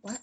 What?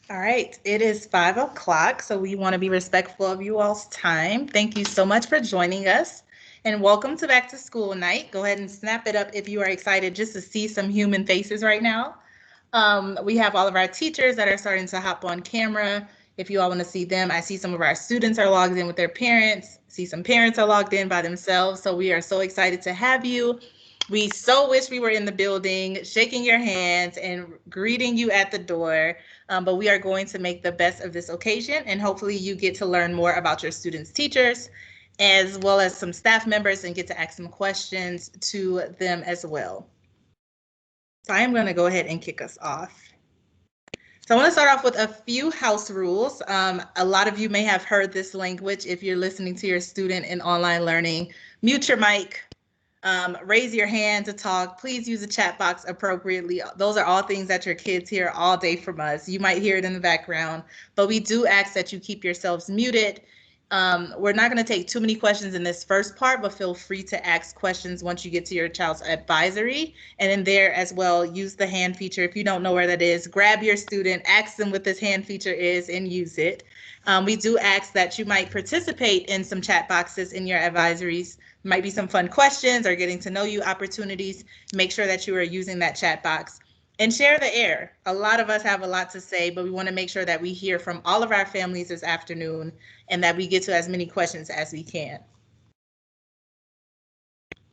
All right, it is 5 o'clock, so we want to be respectful of you all's time. Thank you so much for joining us, and welcome to Back to School Night. Go ahead and snap it up if you are excited just to see some human faces right now. We have all of our teachers that are starting to hop on camera. If you all want to see them, I see some of our students are logged in with their parents. See some parents are logged in by themselves. So we are so excited to have you. We so wish we were in the building, shaking your hands and greeting you at the door. But we are going to make the best of this occasion, and hopefully you get to learn more about your students' teachers, as well as some staff members, and get to ask some questions to them as well. So I am going to go ahead and kick us off. So I want to start off with a few house rules. A lot of you may have heard this language if you're listening to your student in online learning. Mute your mic, raise your hand to talk. Please use the chat box appropriately. Those are all things that your kids hear all day from us. You might hear it in the background, but we do ask that you keep yourselves muted. We're not going to take too many questions in this first part, but feel free to ask questions once you get to your child's advisory. And in there as well, use the hand feature. If you don't know where that is, grab your student, ask them what this hand feature is, and use it. We do ask that you might participate in some chat boxes in your advisories. Might be some fun questions or getting to know you opportunities. Make sure that you are using that chat box. And share the air. A lot of us have a lot to say, but we want to make sure that we hear from all of our families this afternoon and that we get to as many questions as we can.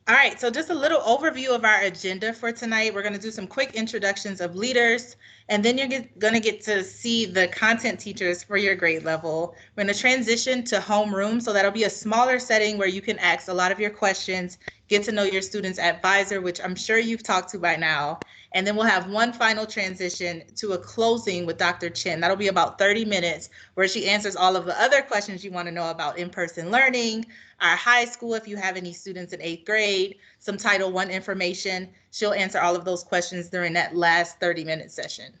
All right, so just a little overview of our agenda for tonight. We're going to do some quick introductions of leaders, and then you're going to get to see the content teachers for your grade level. We're going to transition to homeroom, so that'll be a smaller setting where you can ask a lot of your questions, get to know your student's advisor, which I'm sure you've talked to by now. And then we'll have one final transition to a closing with Dr. Chin. That'll be about 30 minutes where she answers all of the other questions you want to know about in-person learning, our high school, if you have any students in 8th grade, some Title I information. She'll answer all of those questions during that last 30-minute session.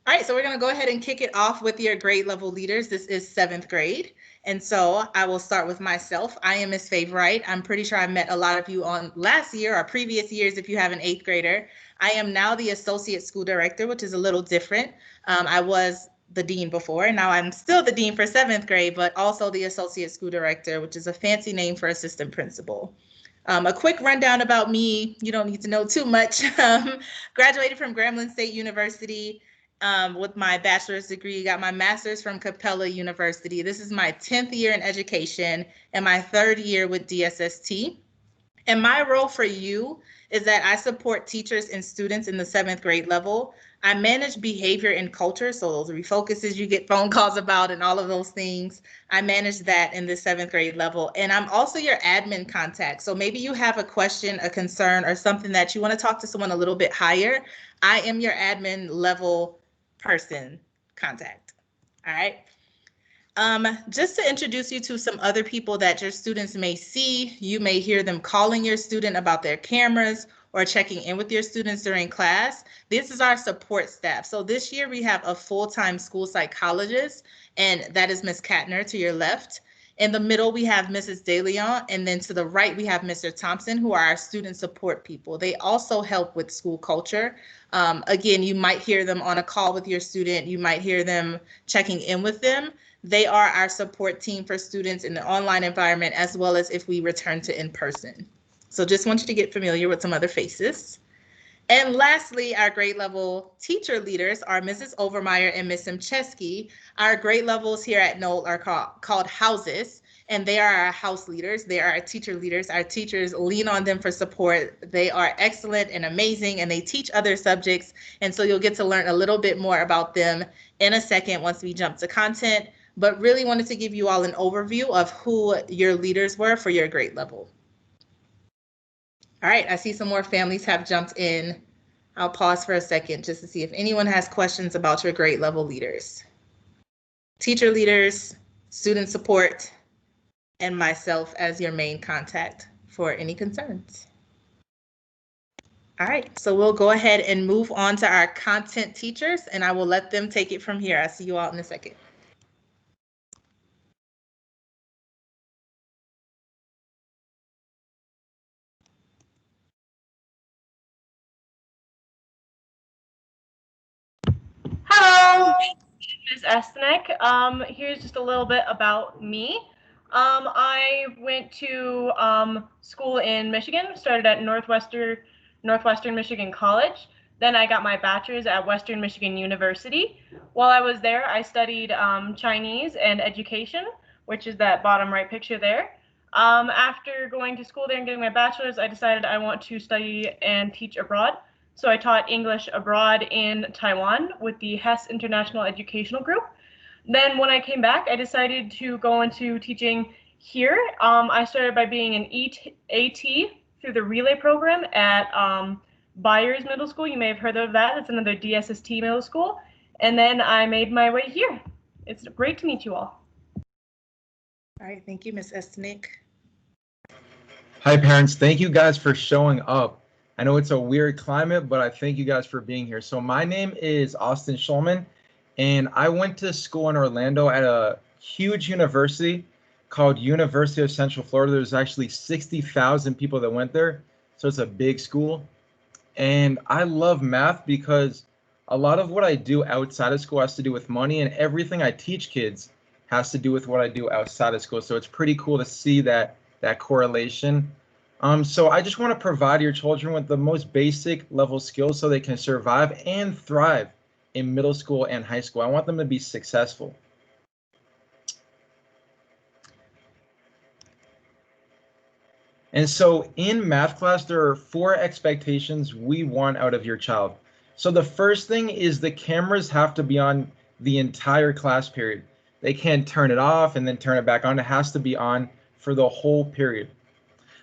All right, so we're going to go ahead and kick it off with your grade level leaders. This is 7th grade. And so I will start with myself. I am Miss Favorite. I'm pretty sure I met a lot of you on last year or previous years if you have an 8th grader. I am now the associate school director, which is a little different. I was the dean before, and now I'm still the dean for 7th grade, but also the associate school director, which is a fancy name for assistant principal. A quick rundown about me. You don't need to know too much. Graduated from Grambling State University. With my bachelor's degree, got my master's from Capella University. This is my 10th year in education and my 3rd year with DSST. And my role for you is that I support teachers and students in the 7th grade level. I manage behavior and culture, so those refocuses you get phone calls about and all of those things. I manage that in the 7th grade level. And I'm also your admin contact. So maybe you have a question, a concern, or something that you want to talk to someone a little bit higher. I am your admin level person contact. All right. Just to introduce you to some other people that your students may see, you may hear them calling your student about their cameras or checking in with your students during class. This is our support staff. So this year we have a full-time school psychologist, and that is Ms. Katner to your left. In the middle, we have Mrs. DeLeon, and then to the right, we have Mr. Thompson, who are our student support people. They also help with school culture. Again, you might hear them on a call with your student. You might hear them checking in with them. They are our support team for students in the online environment, as well as if we return to in-person. So just want you to get familiar with some other faces. And lastly, our grade level teacher leaders are Mrs. Overmeyer and Ms. Mcheski. Our grade levels here at Noel are called houses, and they are our house leaders. They are our teacher leaders. Our teachers lean on them for support. They are excellent and amazing, and they teach other subjects. And so you'll get to learn a little bit more about them in a second once we jump to content, but really wanted to give you all an overview of who your leaders were for your grade level. All right, I see some more families have jumped in. I'll pause for a second just to see if anyone has questions about your grade level leaders. Teacher leaders, student support, and myself as your main contact for any concerns. All right, so we'll go ahead and move on to our content teachers, and I will let them take it from here. I'll see you all in a second. Hello, Ms. Estenik. Here's just a little bit about me. I went to school in Michigan, started at Northwestern Michigan College. Then I got my bachelor's at Western Michigan University. While I was there, I studied Chinese and education, which is that bottom right picture there. After going to school there and getting my bachelor's, I decided I want to study and teach abroad. So I taught English abroad in Taiwan with the Hess International Educational Group. Then when I came back, I decided to go into teaching here. I started by being an AT through the Relay program at Byers Middle School. You may have heard of that. It's another DSST middle school. And then I made my way here. It's great to meet you all. All right, thank you, Ms. Estenik. Hi, parents. Thank you guys for showing up. I know it's a weird climate, but I thank you guys for being here. So my name is Austin Schulman, and I went to school in Orlando at a huge university called University of Central Florida. There's actually 60,000 people that went there, so it's a big school. And I love math because a lot of what I do outside of school has to do with money, and everything I teach kids has to do with what I do outside of school. So it's pretty cool to see that correlation. So I just want to provide your children with the most basic level skills so they can survive and thrive in middle school and high school. I want them to be successful. And so in math class, there are 4 expectations we want out of your child. So the first thing is the cameras have to be on the entire class period. They can't turn it off and then turn it back on. It has to be on for the whole period.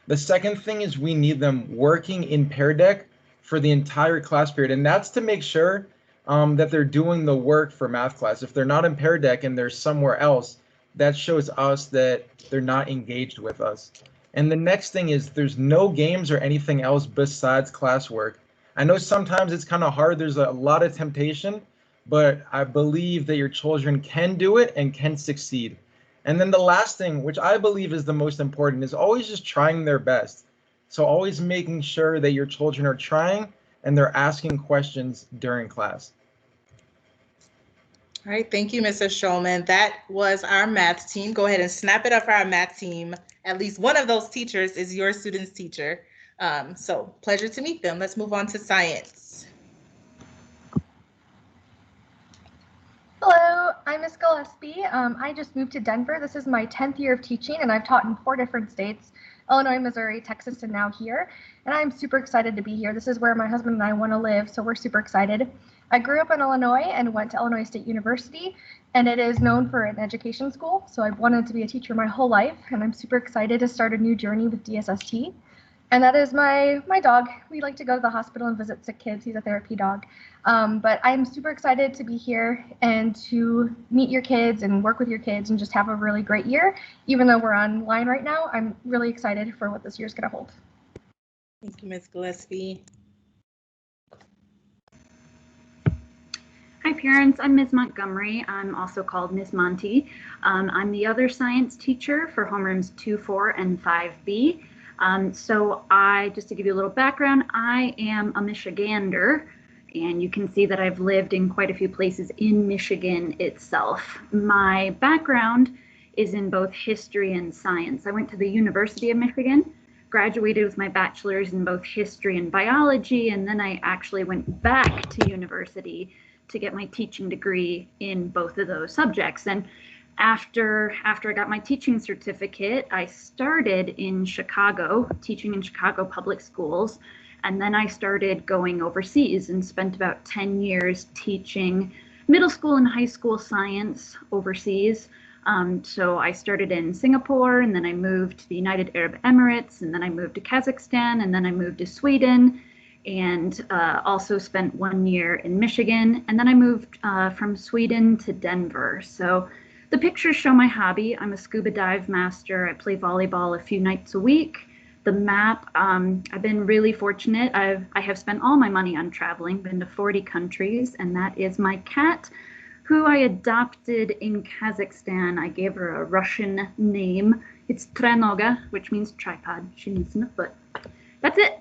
The second thing is we need them working in Pear Deck for the entire class period, and that's to make sure that they're doing the work for math class. If they're not in Pear Deck and they're somewhere else, that shows us that they're not engaged with us. And the next thing is there's no games or anything else besides classwork. I know sometimes it's kind of hard. There's a lot of temptation, but I believe that your children can do it and can succeed. And then the last thing, which I believe is the most important, is always just trying their best. So always making sure that your children are trying and they're asking questions during class. All right, thank you, Mr. Schulman. That was our math team. Go ahead and snap it up for our math team. At least one of those teachers is your student's teacher. So pleasure to meet them. Let's move on to science. Hello, I'm Miss Gillespie. I just moved to Denver. This is my 10th year of teaching, and I've taught in 4 different states: Illinois, Missouri, Texas, and now here. And I'm super excited to be here. This is where my husband and I want to live, so we're super excited. I grew up in Illinois and went to Illinois State University, and it is known for an education school. So I've wanted to be a teacher my whole life, and I'm super excited to start a new journey with DSST. And that is my dog. We like to go to the hospital and visit sick kids. He's a therapy dog. But I'm super excited to be here and to meet your kids and work with your kids and just have a really great year. Even though we're online right now, I'm really excited for what this year's going to hold. Thank you, Ms. Gillespie. Hi parents, I'm Ms. Montgomery. I'm also called Ms. Monty. I'm the other science teacher for homerooms 2, 4, and 5B. So just to give you a little background, I am a Michigander, and you can see that I've lived in quite a few places in Michigan itself. My background is in both history and science. I went to the University of Michigan, graduated with my bachelor's in both history and biology, and then I actually went back to university to get my teaching degree in both of those subjects. And after I got my teaching certificate, I started in Chicago, teaching in Chicago public schools, and then I started going overseas and spent about 10 years teaching middle school and high school science overseas. So I started in Singapore, and then I moved to the United Arab Emirates, and then I moved to Kazakhstan, and then I moved to Sweden, and also spent 1 year in Michigan, and then I moved from Sweden to Denver. So the pictures show my hobby. I'm a scuba dive master. I play volleyball a few nights a week. The map, I've been really fortunate. I have spent all my money on traveling, been to 40 countries, and that is my cat, who I adopted in Kazakhstan. I gave her a Russian name. It's Trenoga, which means tripod. She needs a foot. That's it.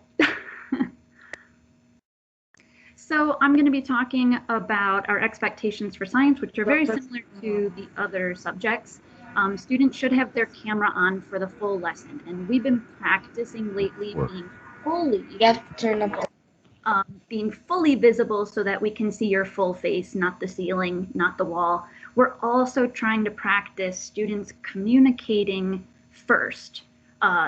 So I'm going to be talking about our expectations for science, which are very similar to the other subjects. Students should have their camera on for the full lesson, and we've been practicing lately being fully visible so that we can see your full face, not the ceiling, not the wall. We're also trying to practice students communicating first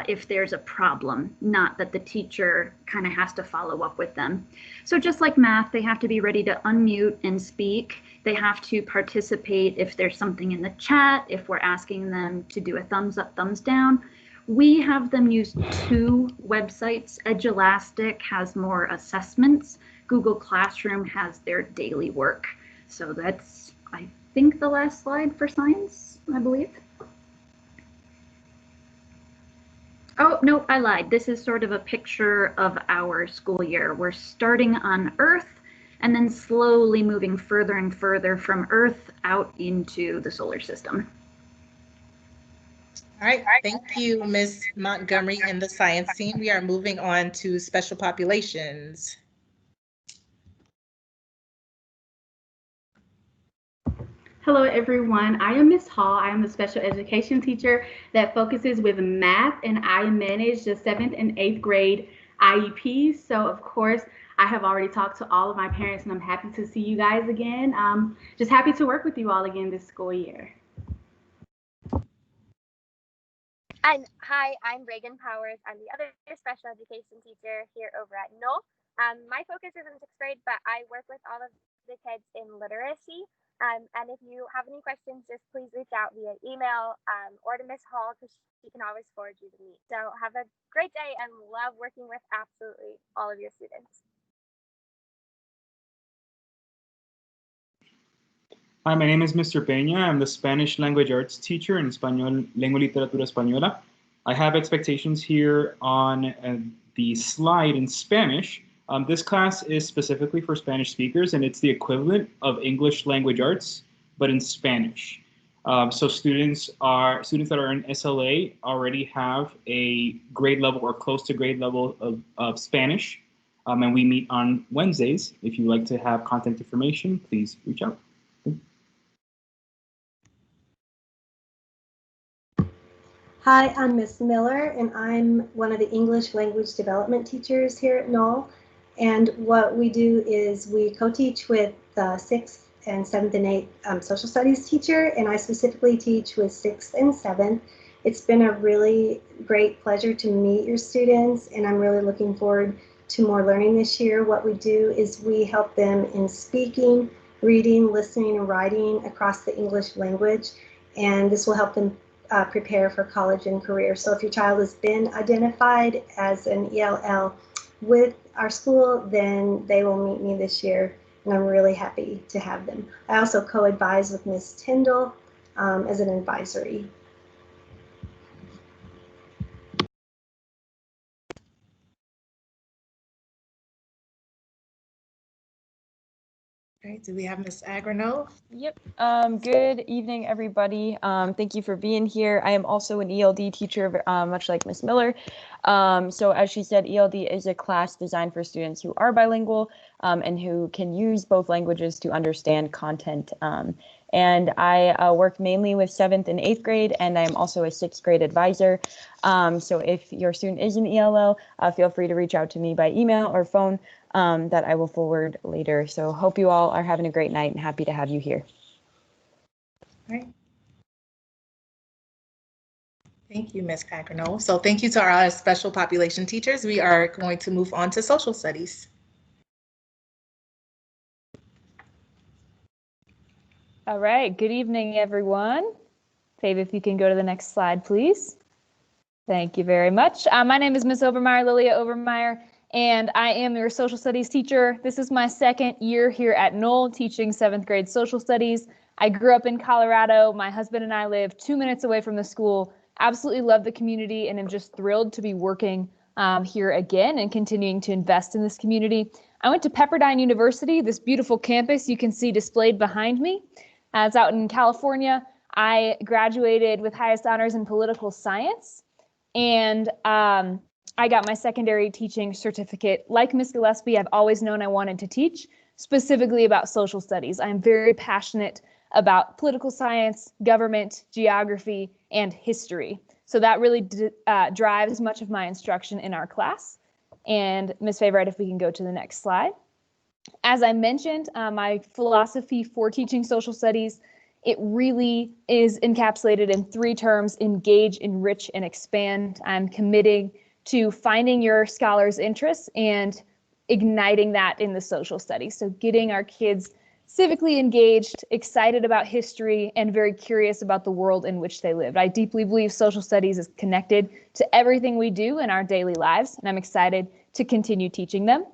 if there's a problem, not that the teacher kind of has to follow up with them. So just like math, they have to be ready to unmute and speak. They have to participate if there's something in the chat, if we're asking them to do a thumbs up, thumbs down. We have them use 2 websites. Edulastic has more assessments. Google Classroom has their daily work. So that's, I think, the last slide for science, I believe. Oh, no, I lied. This is sort of a picture of our school year. We're starting on Earth and then slowly moving further and further from Earth out into the solar system. All right, thank you, Ms. Montgomery and the science team. We are moving on to special populations. Hello everyone, I am Ms. Hall. I am the special education teacher that focuses with math, and I manage the 7th and 8th grade IEPs. So of course, I have already talked to all of my parents, and I'm happy to see you guys again. Just happy to work with you all again this school year. And hi, I'm Reagan Powers. I'm the other special education teacher here over at Noel. My focus is in 6th grade, but I work with all of the kids in literacy. And if you have any questions, just please reach out via email or to Miss Hall, because she can always forward you to me. So have a great day and love working with absolutely all of your students. Hi, my name is Mr. Peña. I'm the Spanish language arts teacher in Español, Lengua y Literatura Española. I have expectations here on the slide in Spanish. This class is specifically for Spanish speakers, and it's the equivalent of English language arts, but in Spanish. So students that are in SLA already have a grade level or close to grade level of Spanish, and we meet on Wednesdays. If you'd like to have contact information, please reach out. Hi, I'm Miss Miller, and I'm one of the English language development teachers here at Noel. And what we do is we co-teach with the 6th and 7th and 8th social studies teacher, and I specifically teach with 6th and 7th. It's been a really great pleasure to meet your students, and I'm really looking forward to more learning this year. What we do is we help them in speaking, reading, listening, and writing across the English language, and this will help them prepare for college and career. So if your child has been identified as an ELL with our school, then they will meet me this year, and I'm really happy to have them. I also co-advise with Ms. Tyndall as an advisory. All right, do we have Ms. Agrano? Yep. Good evening, everybody. Thank you for being here. I am also an ELD teacher, much like Ms. Miller. So as she said, ELD is a class designed for students who are bilingual and who can use both languages to understand content. And I work mainly with 7th and 8th grade, and I'm also a 6th grade advisor. So if your student is an ELL, feel free to reach out to me by email or phone. That I will forward later. So hope you all are having a great night and happy to have you here. All right. Thank you, Ms. Agrano. So thank you to our special population teachers. We are going to move on to social studies. All right, good evening, everyone. Fabe, if you can go to the next slide, please. Thank you very much. My name is Ms. Overmeyer, Lilia Overmeyer, and I am your social studies teacher. This is my second year here at Noel teaching 7th grade social studies. I grew up in Colorado. My husband and I live 2 minutes away from the school. Absolutely love the community and am just thrilled to be working here again and continuing to invest in this community. I went to Pepperdine University, this beautiful campus you can see displayed behind me. It's out in California. I graduated with highest honors in political science, and I got my secondary teaching certificate. Like Ms. Gillespie, I've always known I wanted to teach, specifically about social studies. I'm very passionate about political science, government, geography, and history. So that really drives much of my instruction in our class. And Ms. Favorite, if we can go to the next slide. As I mentioned, my philosophy for teaching social studies, it really is encapsulated in 3 terms: engage, enrich, and expand. I'm committing to finding your scholars' interests and igniting that in the social studies. So getting our kids civically engaged, excited about history, and very curious about the world in which they live. I deeply believe social studies is connected to everything we do in our daily lives, and I'm excited to continue teaching them.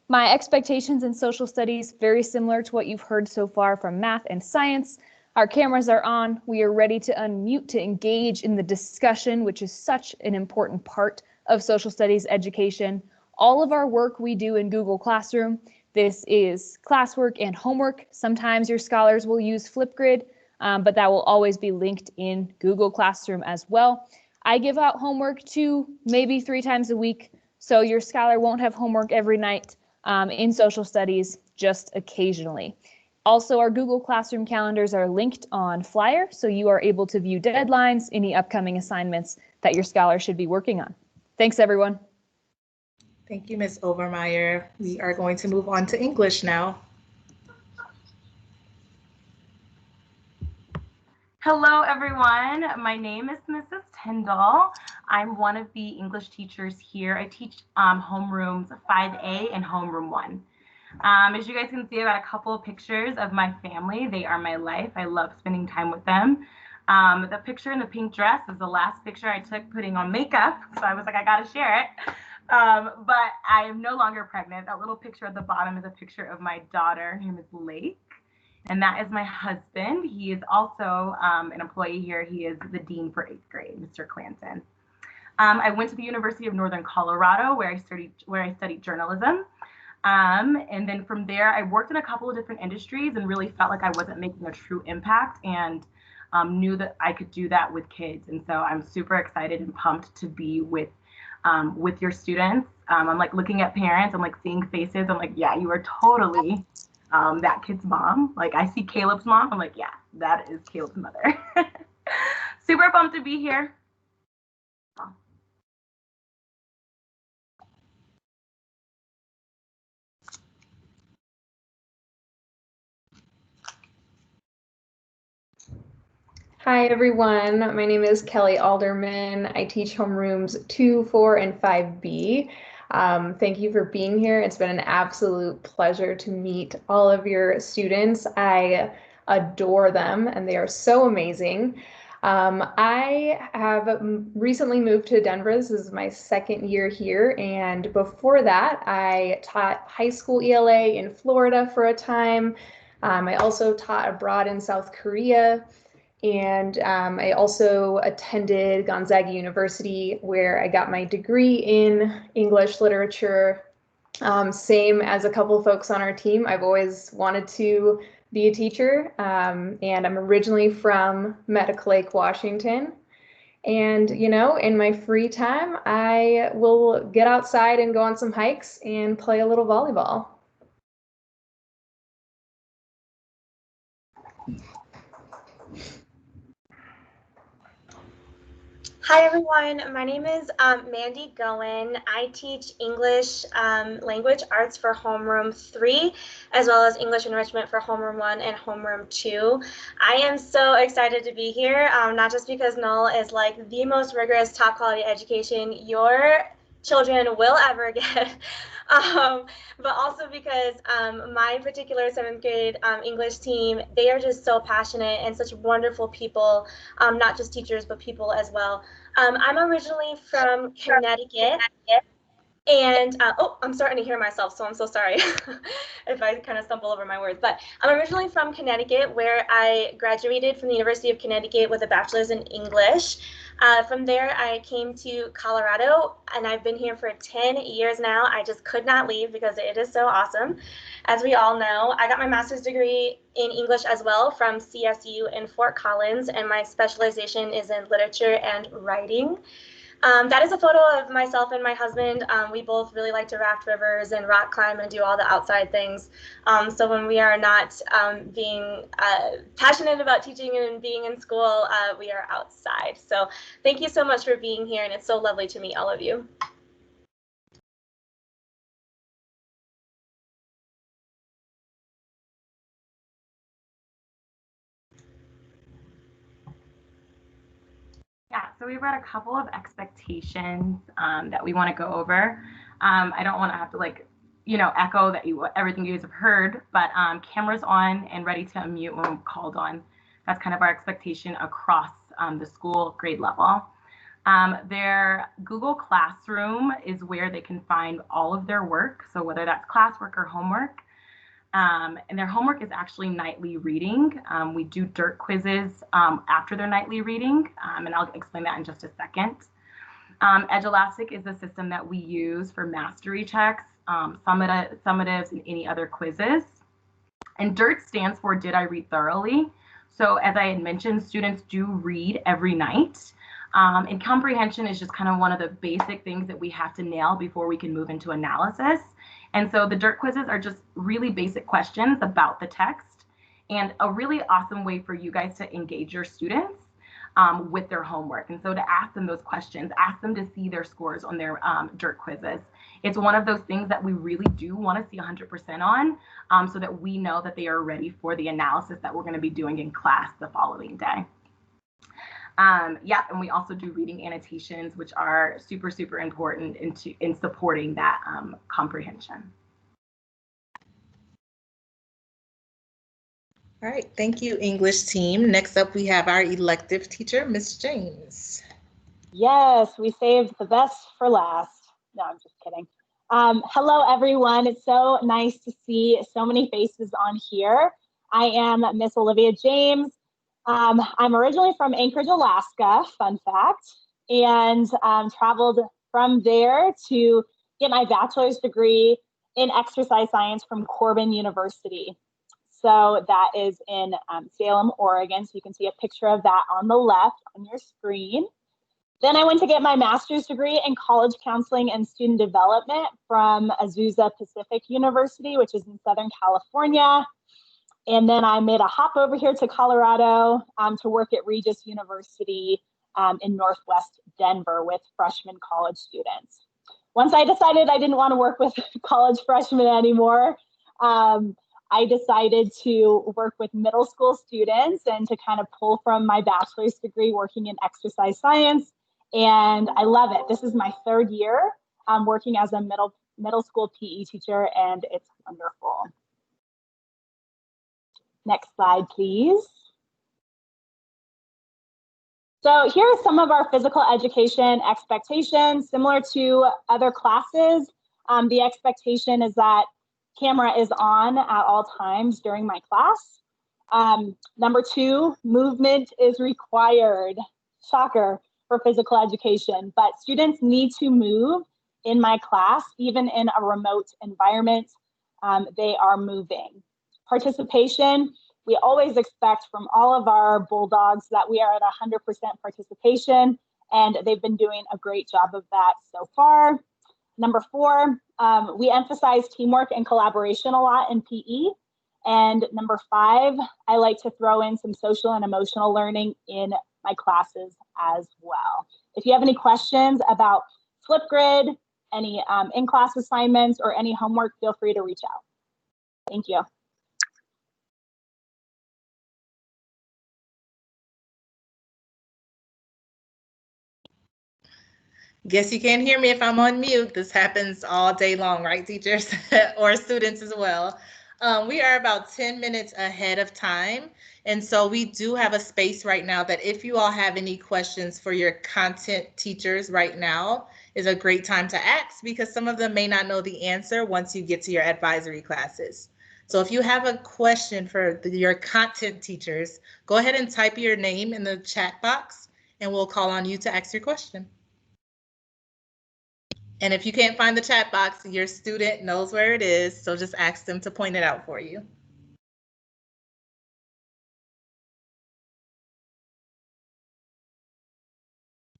My expectations in social studies, very similar to what you've heard so far from math and science. Our cameras are on. We are ready to unmute to engage in the discussion, which is such an important part of social studies education. All of our work we do in Google Classroom. This is classwork and homework. Sometimes your scholars will use Flipgrid, but that will always be linked in Google Classroom as well. I give out homework 2, maybe 3 times a week, so your scholar won't have homework every night in social studies, just occasionally. Also, our Google Classroom calendars are linked on Flyer, so you are able to view deadlines, any upcoming assignments that your scholar should be working on. Thanks, everyone. Thank you, Ms. Overmeyer. We are going to move on to English now. Hello, everyone. My name is Mrs. Tyndall. I'm one of the English teachers here. I teach homerooms 5A and homeroom 1. As you guys can see, I've got a couple of pictures of my family. They are my life. I love spending time with them. The picture in the pink dress is the last picture I took putting on makeup, so I was like, I gotta share it. But I am no longer pregnant. That little picture at the bottom is a picture of my daughter. Her name is Lake. And that is my husband. He is also an employee here. He is the dean for 8th grade, Mr. Clanton. I went to the University of Northern Colorado where I studied journalism. And then from there, I worked in a couple of different industries and really felt like I wasn't making a true impact and knew that I could do that with kids. And so I'm super excited and pumped to be with your students. I'm like looking at parents, I'm like seeing faces. I'm like, yeah, you are totally that kid's mom. Like I see Caleb's mom. I'm like, yeah, that is Caleb's mother. Super pumped to be here. Hi everyone, my name is Kelly Alderman. I teach homerooms 2, 4, and 5B. Thank you for being here. It's been an absolute pleasure to meet all of your students. I adore them and they are so amazing. I have recently moved to Denver. This is my second year here, and before that I taught high school ELA in Florida for a time. I also taught abroad in South Korea. And I also attended Gonzaga University, where I got my degree in English literature. Same as a couple of folks on our team, I've always wanted to be a teacher, and I'm originally from Medical Lake, Washington. And, you know, in my free time, I will get outside and go on some hikes and play a little volleyball. Hi everyone, my name is Mandy Goen. I teach English Language Arts for Homeroom 3, as well as English Enrichment for Homeroom 1 and Homeroom 2. I am so excited to be here, not just because Noel is like the most rigorous, top quality education your children will ever get, but also because my particular 7th grade English team, they are just so passionate and such wonderful people, not just teachers, but people as well. I'm originally from Connecticut, and oh, I'm starting to hear myself, so I'm so sorry if I kind of stumble over my words. But I'm originally from Connecticut, where I graduated from the University of Connecticut with a bachelor's in English. From there, I came to Colorado, and I've been here for 10 years now. I just could not leave because it is so awesome. As we all know, I got my master's degree in English as well from CSU in Fort Collins, and my specialization is in literature and writing. That is a photo of myself and my husband. We both really like to raft rivers and rock climb and do all the outside things. So when we are not being passionate about teaching and being in school, we are outside. So thank you so much for being here, and it's so lovely to meet all of you. Yeah, so we've got a couple of expectations that we want to go over. I don't want to have to echo that everything you guys have heard, but cameras on and ready to unmute when called on. That's kind of our expectation across the school grade level. Their Google Classroom is where they can find all of their work, so whether that's classwork or homework. And their homework is actually nightly reading. We do DIRT quizzes after their nightly reading, and I'll explain that in just a second. EdgeElastic is the system that we use for mastery checks, summatives, and any other quizzes. And DIRT stands for Did I Read Thoroughly? So as I had mentioned, students do read every night. And comprehension is just kind of one of the basic things that we have to nail before we can move into analysis. And so the DIRT quizzes are just really basic questions about the text, and a really awesome way for you guys to engage your students with their homework. And so to ask them those questions, ask them to see their scores on their DIRT quizzes. It's one of those things that we really do want to see 100% on, so that we know that they are ready for the analysis that we're going to be doing in class the following day. Yeah, and we also do reading annotations, which are super, super important in supporting that comprehension. All right, thank you, English team. Next up, we have our elective teacher, Ms. James. Yes, we saved the best for last. No, I'm just kidding. Hello, everyone. It's so nice to see so many faces on here. I am Miss Olivia James. I'm originally from Anchorage, Alaska, fun fact, and traveled from there to get my bachelor's degree in exercise science from Corbin University. So that is in Salem, Oregon. So you can see a picture of that on the left on your screen. Then I went to get my master's degree in college counseling and student development from Azusa Pacific University, which is in Southern California. And then I made a hop over here to Colorado to work at Regis University in Northwest Denver with freshman college students. Once I decided I didn't want to work with college freshmen anymore, I decided to work with middle school students and to kind of pull from my bachelor's degree working in exercise science. And I love it. This is my 3rd year working as a middle school PE teacher, and it's wonderful. Next slide, please. So here are some of our physical education expectations. Similar to other classes, the expectation is that camera is on at all times during my class. Number 2, movement is required. Shocker for physical education, but students need to move in my class, even in a remote environment, they are moving. Participation, we always expect from all of our Bulldogs that we are at 100% participation, and they've been doing a great job of that so far. Number 4, we emphasize teamwork and collaboration a lot in PE. And number 5, I like to throw in some social and emotional learning in my classes as well. If you have any questions about Flipgrid, any in-class assignments, or any homework, feel free to reach out. Thank you. Guess you can't hear me if I'm on mute. This happens all day long, right, teachers or students as well. We are about 10 minutes ahead of time. And so we do have a space right now that if you all have any questions for your content teachers right now is a great time to ask, because some of them may not know the answer once you get to your advisory classes. So if you have a question for your content teachers, go ahead and type your name in the chat box and we'll call on you to ask your question. And if you can't find the chat box, your student knows where it is, so just ask them to point it out for you.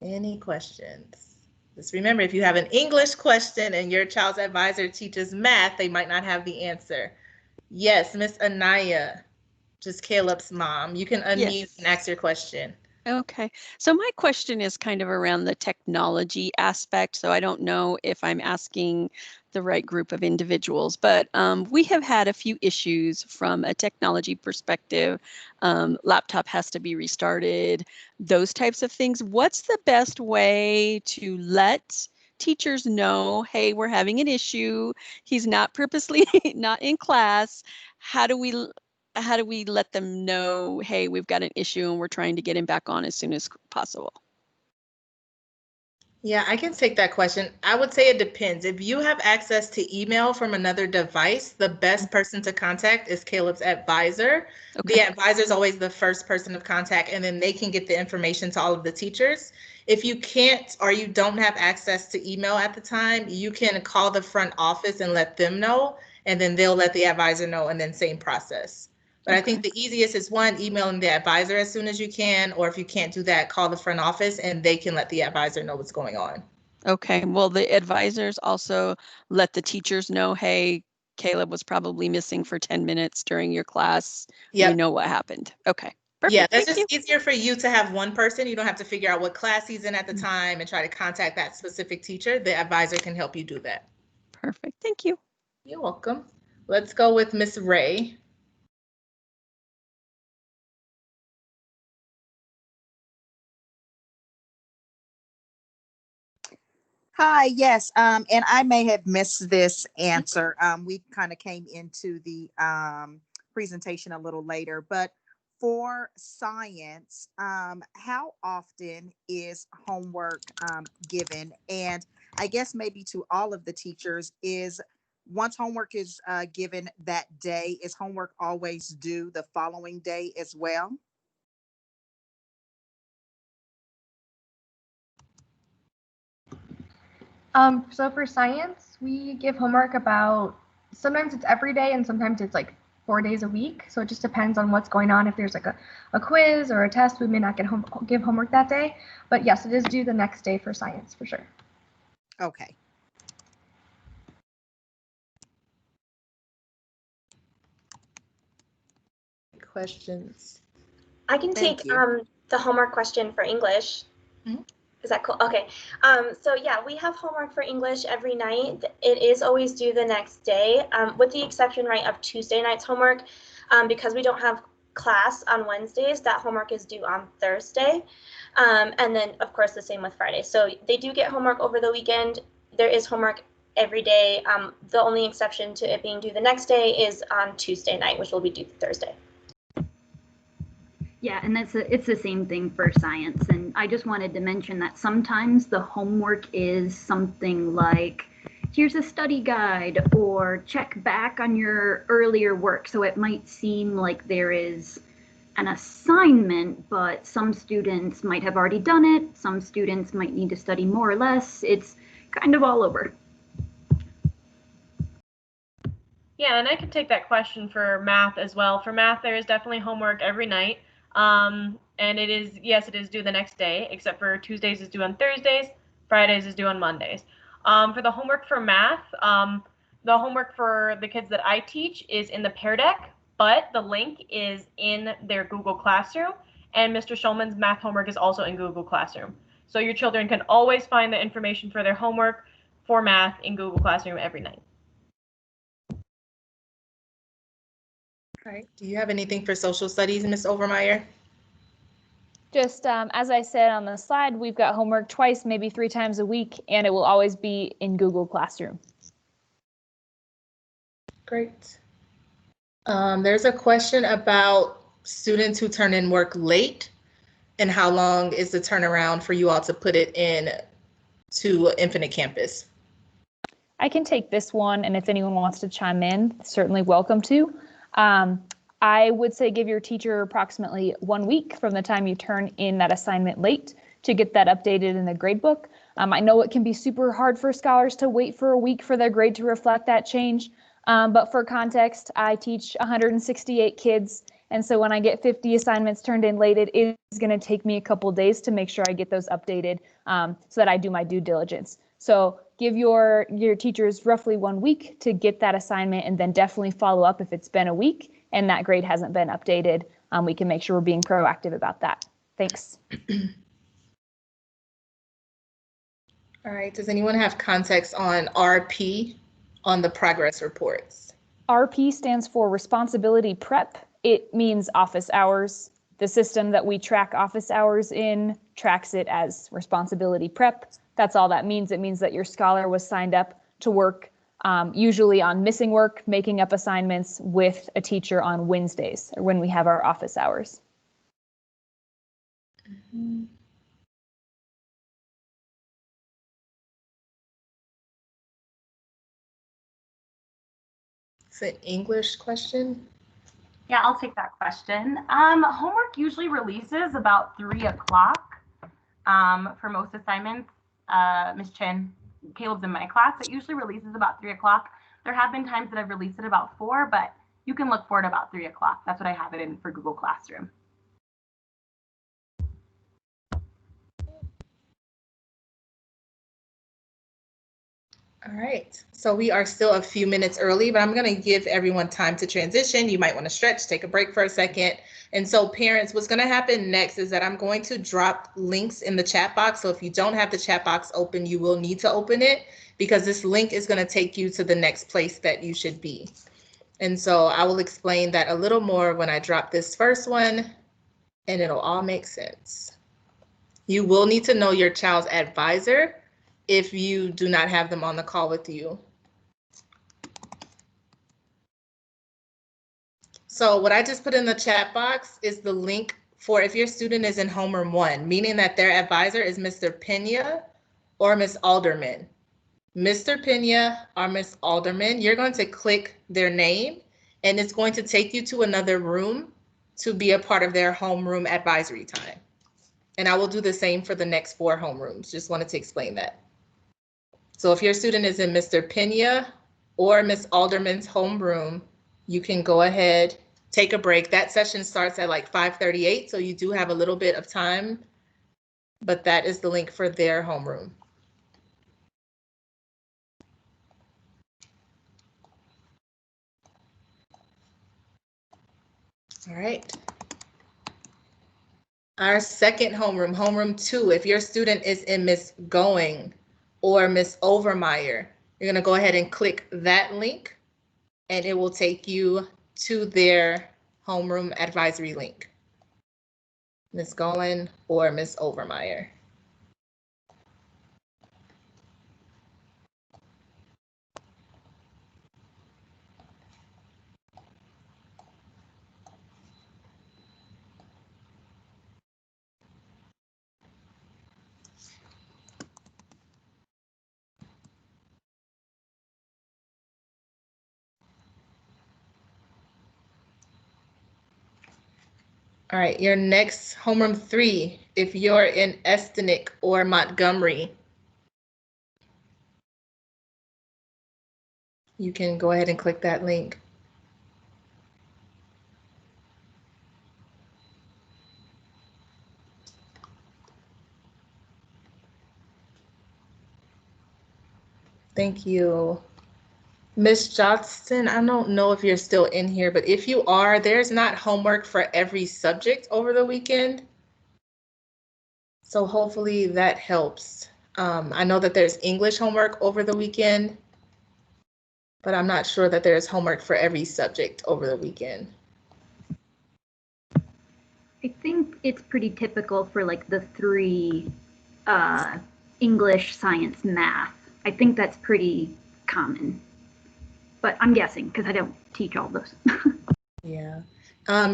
Any questions? Just remember, if you have an English question and your child's advisor teaches math, they might not have the answer. Yes, Miss Anaya, just Caleb's mom. You can unmute and ask your question. Okay, so my question is kind of around the technology aspect. So I don't know if I'm asking the right group of individuals, but we have had a few issues from a technology perspective. Laptop has to be restarted, those types of things. What's the best way to let teachers know, hey, we're having an issue, he's not purposely not in class? How do we let them know, hey, we've got an issue and we're trying to get him back on as soon as possible? Yeah, I can take that question. I would say it depends. If you have access to email from another device, the best person to contact is Caleb's advisor. Okay. The advisor is always the first person of contact, and then they can get the information to all of the teachers. If you can't or you don't have access to email at the time, you can call the front office and let them know, and then they'll let the advisor know, and then same process. But I think the easiest is one, emailing the advisor as soon as you can, or if you can't do that, call the front office and they can let the advisor know what's going on. Okay, well, the advisors also let the teachers know, hey, Caleb was probably missing for 10 minutes during your class. Yep. We know what happened. Okay. Perfect. Yeah, that's just easier for you to have one person. You don't have to figure out what class he's in at the time and try to contact that specific teacher. The advisor can help you do that. Perfect. Thank you. You're welcome. Let's go with Miss Ray. Hi, yes, and I may have missed this answer. We kind of came into the presentation a little later, but for science, how often is homework given? And I guess maybe to all of the teachers is once homework is given that day, is homework always due the following day as well? So for science, we give homework about, sometimes it's every day and sometimes it's like 4 days a week. So it just depends on what's going on. If there's like a quiz or a test, we may not give homework that day. But yes, it is due the next day for science for sure. Okay. Questions? I can take the homework question for English. Mm-hmm. Is that cool? Okay. So yeah, we have homework for English every night. It is always due the next day, with the exception, right, of Tuesday night's homework. Because we don't have class on Wednesdays, that homework is due on Thursday. And then, of course, the same with Friday. So they do get homework over the weekend. There is homework every day. The only exception to it being due the next day is on Tuesday night, which will be due Thursday. Yeah, and it's the same thing for science. And I just wanted to mention that sometimes the homework is something like, here's a study guide, or check back on your earlier work. So it might seem like there is an assignment, but some students might have already done it. Some students might need to study more or less. It's kind of all over. Yeah, and I can take that question for math as well. For math, there is definitely homework every night. And it is, yes, it is due the next day, except for Tuesdays is due on Thursdays, Fridays is due on Mondays. For the homework for math, the homework for the kids that I teach is in the Pear Deck, but the link is in their Google Classroom, and Mr. Schulman's math homework is also in Google Classroom. So your children can always find the information for their homework for math in Google Classroom every night. All right. Do you have anything for social studies, Ms. Overmeyer? Just as I said on the slide, we've got homework twice, maybe 3 times a week, and it will always be in Google Classroom. Great. There's a question about students who turn in work late, and how long is the turnaround for you all to put it in to Infinite Campus? I can take this one, and if anyone wants to chime in, certainly welcome to. I would say give your teacher approximately 1 week from the time you turn in that assignment late to get that updated in the gradebook. I know it can be super hard for scholars to wait for a week for their grade to reflect that change, but for context, I teach 168 kids, and so when I get 50 assignments turned in late, it is going to take me a couple days to make sure I get those updated so that I do my due diligence. So give your teachers roughly 1 week to get that assignment, and then definitely follow up if it's been a week and that grade hasn't been updated. We can make sure we're being proactive about that. Thanks. All right. Does anyone have context on RP on the progress reports? RP stands for Responsibility Prep. It means office hours. The system that we track office hours in tracks it as Responsibility Prep. That's all that means. It means that your scholar was signed up to work usually on missing work, making up assignments with a teacher on Wednesdays, or when we have our office hours. Mm-hmm. It's an English question. Yeah, I'll take that question. Homework usually releases about 3 o'clock for most assignments. Ms. Chen, Caleb's in my class. It usually releases about 3 o'clock. There have been times that I've released it about 4, but you can look for it about 3 o'clock. That's what I have it in for Google Classroom. All right, so we are still a few minutes early, but I'm going to give everyone time to transition. You might want to stretch, take a break for a second. And so parents, what's going to happen next is that I'm going to drop links in the chat box. So if you don't have the chat box open, you will need to open it, because this link is going to take you to the next place that you should be. And so I will explain that a little more when I drop this first one, and it'll all make sense. You will need to know your child's advisor if you do not have them on the call with you. So what I just put in the chat box is the link for if your student is in homeroom 1, meaning that their advisor is Mr. Pena or Ms. Alderman. Mr. Pena or Ms. Alderman, you're going to click their name, and it's going to take you to another room to be a part of their homeroom advisory time. And I will do the same for the next 4 homerooms. Just wanted to explain that. So if your student is in Mr. Pena or Ms. Alderman's homeroom, you can go ahead, take a break. That session starts at like 5:38, so you do have a little bit of time, but that is the link for their homeroom. All right. Our second homeroom, homeroom 2, if your student is in Miss Going or Miss Overmeyer, you're going to go ahead and click that link and it will take you to their homeroom advisory link. Miss Going or Miss Overmeyer. All right, your next homeroom 3, if you're in Estanic or Montgomery, you can go ahead and click that link. Thank you. Miss Johnston, I don't know if you're still in here, but if you are, there's not homework for every subject over the weekend. So hopefully that helps. I know that there's English homework over the weekend, but I'm not sure that there's homework for every subject over the weekend. I think it's pretty typical for like the 3 English, science, math. I think that's pretty common. But I'm guessing because I don't teach all those. Yeah.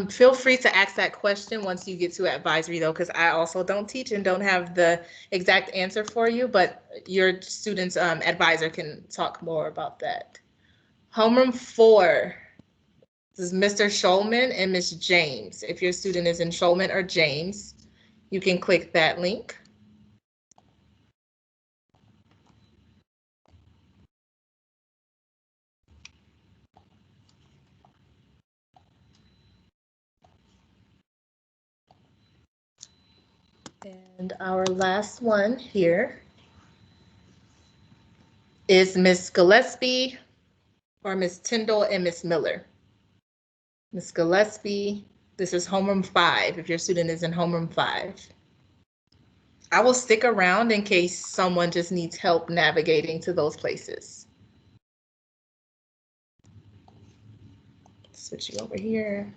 Feel free to ask that question once you get to advisory though, because I also don't teach and don't have the exact answer for you, but your student's advisor can talk more about that. Homeroom 4. This is Mr. Schulman and Miss James. If your student is in Schulman or James, you can click that link. And our last one here is Miss Gillespie or Miss Tyndall and Miss Miller. Miss Gillespie, this is homeroom 5 if your student is in homeroom 5. I will stick around in case someone just needs help navigating to those places. Switching over here.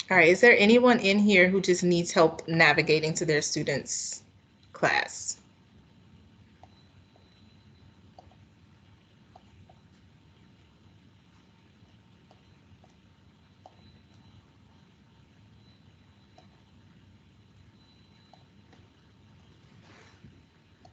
All right, is there anyone in here who just needs help navigating to their students' class?